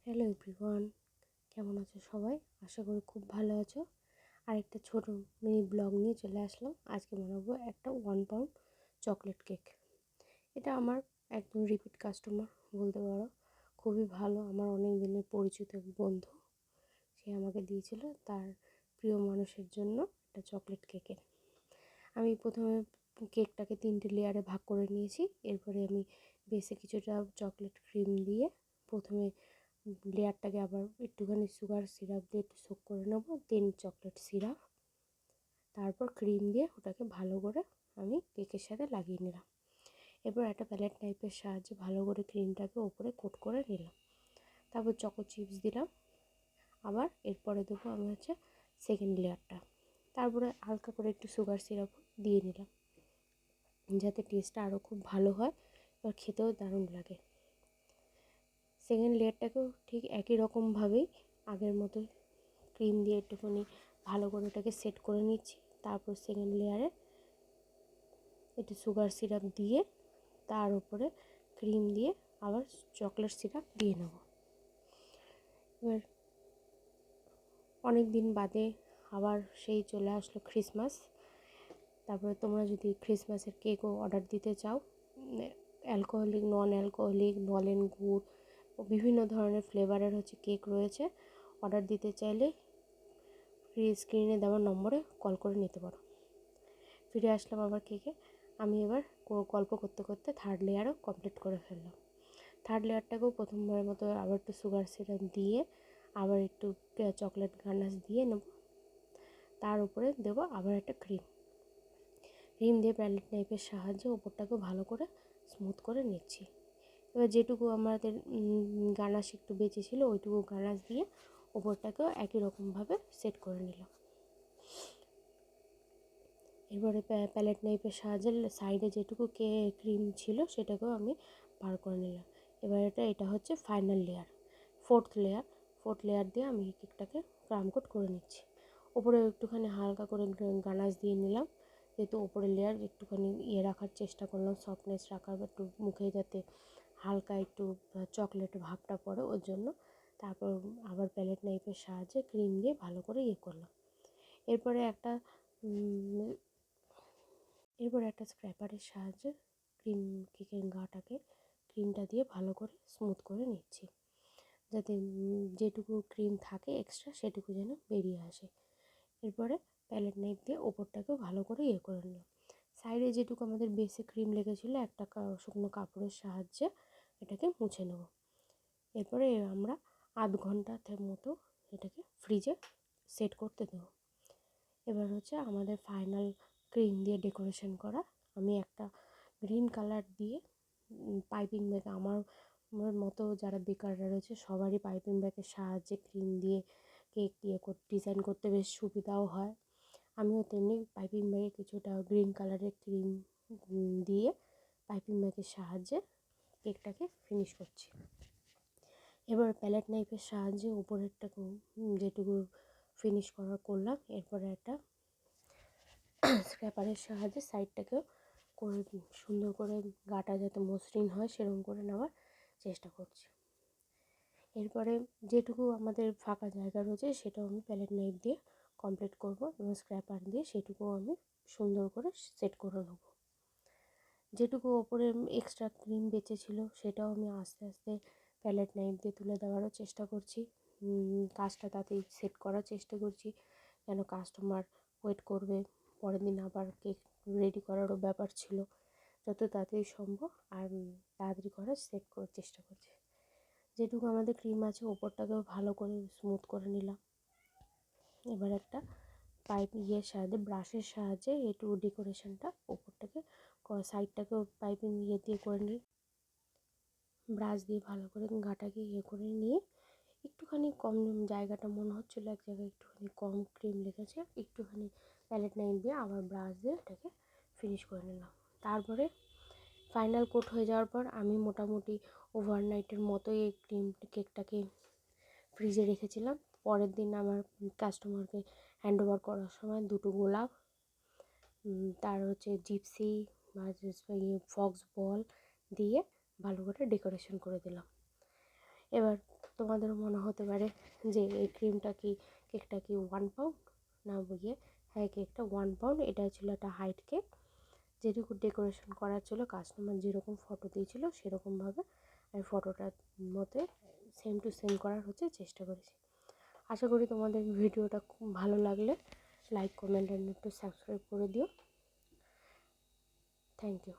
Hello everyone, কেমন আছো সবাই? আশা করি খুব ভালো আছো। আরেকটা ছোট মিনি ব্লগ নিয়ে চলে আসলাম। আজকে বানাবো একটা 1 পাউন্ড চকলেট কেক। এটা আমার একদম রিপিট কাস্টমার বলতে পারো। খুবই ভালো, আমার অনেক দিনের পরিচিত এক বন্ধু। সে আমাকে দিয়েছিল তার প্রিয় মানুষের জন্য একটা চকলেট কেকের। আমি প্রথমে কেকটাকে 3টে লেয়ারে ভাগ করে নিয়েছি। এরপরে আমি বেসে কিছুটা চকলেট ক্রিম দিয়ে প্রথমে লেয়ারটাকে আবার একটুখানি সুগার সিরাপ দিয়ে একটু সোক করে নেবো, দেন চকলেট সিরাপ, তারপর ক্রিম দিয়ে ওটাকে ভালো করে আমি কেকের সাথে লাগিয়ে নিলাম। এরপর একটা প্যালেট নাইফের সাহায্যে ভালো করে ক্রিমটাকে ওপরে কোট করে নিলাম। তারপর চকো চিপস দিলাম। আবার এরপরে দেবো আমি সেকেন্ড লেয়ারটা। তারপরে হালকা করে একটু সুগার সিরাপ দিয়ে নিলাম, যাতে টেস্টটা আরও খুব ভালো হয়, এবার খেতেও দারুণ লাগে। সেকেন্ড লেয়ারটাকেও ঠিক একই রকমভাবেই আগের মতো ক্রিম দিয়ে একটুখানি ভালো করে ওটাকে সেট করে নিচ্ছি। তারপর সেকেন্ড লেয়ারে একটু সুগার সিরাপ দিয়ে তার উপরে ক্রিম দিয়ে আবার চকলেট সিরাপ দিয়ে নেব। এবার অনেক দিন বাদে আবার সেই চলে আসলো ক্রিসমাস। তারপরে তোমরা যদি ক্রিসমাসের কেকও অর্ডার দিতে চাও, অ্যালকোহলিক, নন অ্যালকোহলিক, নলেন গুড় ও বিভিন্ন ধরনের ফ্লেভারের কেক রয়েছে। অর্ডার দিতে চাইলে স্ক্রিনে দেওয়া নম্বরে কল করে নিতে পারো। ফিরে আসলাম আবার কেকে। আমি এবার গল্প করতে করতে থার্ড লেয়ারও কমপ্লিট করে ফেললাম। থার্ড লেয়ারটাকেও প্রথমবারের মতো আবার একটু সুগার সিরাপ দিয়ে আবার একটু চকলেট গানাশ দিয়ে নেব। তার উপরে দেবো আবার একটা ক্রিম দিয়ে প্যালেট নাইফের সাহায্যে ওপরটাকেও ভালো করে স্মুথ করে নিচ্ছি। এবার যেটুকু আমাদের গানাশ একটু বেঁচে ছিল ওইটুকু গানাশ দিয়ে ওপরটাকেও একই রকমভাবে সেট করে নিলাম। এরপরে প্যালেট নাইফের সাহায্যে সাইডে যেটুকু ক্রিম ছিল সেটাকেও আমি বার করে নিলাম। এবার এটা হচ্ছে ফাইনাল লেয়ার, ফোর্থ লেয়ার দিয়ে আমি কেকটাকে ক্রাম কোট করে নিচ্ছি। ওপরে একটুখানি হালকা করে গানাশ দিয়ে নিলাম, যেহেতু ওপরের লেয়ার একটুখানি রাখার চেষ্টা করলাম, সফটনেস রাখার, একটু মুখে যাতে হালকা একটু চকলেট ভাবটা পড়ে ওর জন্য। তারপর আবার প্যালেট নাইফের সাহায্যে ক্রিম দিয়ে ভালো করে করলাম। এরপরে একটা স্ক্র্যাপারের সাহায্যে কেকের গাটাকে ক্রিমটা দিয়ে ভালো করে স্মুথ করে নিচ্ছি, যাতে যেটুকু ক্রিম থাকে এক্সট্রা সেটুকু যেন বেরিয়ে আসে। এরপরে প্যালেট নাইফ দিয়ে ওপরটাকেও ভালো করে করে নিলাম। সাইডে যেটুকু আমাদের বেসে ক্রিম লেগেছিলো একটা শুকনো কাপড়ের সাহায্যে এটাকে মুছে নেব। এরপরে আমরা আধ ঘন্টার মতো এটাকে ফ্রিজে সেট করতে দেবো। এবার আমাদের ফাইনাল ক্রিম দিয়ে ডেকোরেশন করা। আমি একটা গ্রিন কালার দিয়ে পাইপিং ব্যাগ, আমার মতো যারা বেকাররা রয়েছে সবারই পাইপিং ব্যাগের সাহায্যে ক্রিম দিয়ে কেক ডিজাইন করতে বেশ সুবিধাও হয়। আমিও তেমনি পাইপিং ব্যাগে কিছুটা গ্রিন কালারের ক্রিম দিয়ে পাইপিং ব্যাগের সাহায্যে কেকটাকে ফিনিশ করছি। এবার প্যালেট নাইফের সাহায্যে উপরেরটাকে যেটুকু ফিনিশ করলাম, এরপরে একটা স্ক্র্যাপারের সাহায্যে সাইডটাকেও করে সুন্দর করে গাটা যাতে মসৃণ হয় সেরকম করে নেওয়ার চেষ্টা করছি। এরপরে যেটুকু আমাদের ফাঁকা জায়গা রয়েছে সেটাও আমি প্যালেট নাইফ দিয়ে কমপ্লিট করব এবং স্ক্র্যাপার দিয়ে সেটুকুও আমি সুন্দর করে সেট করে নেব। যেটুকু ওপরে এক্সট্রা ক্রিম বেঁচে ছিল সেটাও আমি আস্তে আস্তে প্যালেট নাইফ দিয়ে তুলে দেওয়ারও চেষ্টা করছি। কাজটা তাতেই সেট করার চেষ্টা করছি, যেন কাস্টমার ওয়েট করবে, পরের দিন আবার কেক রেডি করারও ব্যাপার ছিল, যত তাড়াতাড়ি সম্ভব আর তাড়াতাড়ি সেট করার চেষ্টা করছি। যেটুকু আমাদের ক্রিম আছে ওপরটাকেও ভালো করে স্মুথ করে নিলাম। এবার একটা সাহায্যে ব্রাশের সাহায্যে একটু ডেকোরেশনটা ওপরটাকে সাইডটাকেও পাইপিং দিয়ে করে নিই। ব্রাশ দিয়ে ভালো করে গাটাকে করে নিয়ে একটুখানি কম জায়গাটা মনে হচ্ছিলো এক জায়গায় একটুখানি কম ক্রিম লেগেছে, একটুখানি প্যালেট নাইফ দিয়ে আবার ব্রাশ দিয়ে এটাকে ফিনিশ করে নিলাম। তারপরে ফাইনাল কোট হয়ে যাওয়ার পর আমি মোটামুটি ওভারনাইটের মতোই এই কেকটাকে ফ্রিজে রেখেছিলাম। পরের দিন আমার কাস্টমারকে হ্যান্ড ওভার করার সময় দুটো গোলাপ, তার জিপসি বা ফক্স বল দিয়ে ভালো করে ডেকোরেশন করে দিলাম। এবার তোমাদেরও মনে হতে পারে যে এই কেকটা কি 1 পাউন্ড না, বলিয়ে হ্যাঁ কেকটা 1 পাউন্ড। এটা ছিল একটা হাইট কেক, যেটুকু ডেকোরেশন করার ছিল কাস্টমার যেরকম ফটো দিয়েছিল সেরকমভাবে আমি ফটোটার মতে সেম টু সেম করার চেষ্টা করেছি। আশা করি তোমাদের ভিডিওটা খুব ভালো লাগলে লাইক কমেন্ট অ্যান্ড একটু সাবস্ক্রাইব করে দিও। Thank you.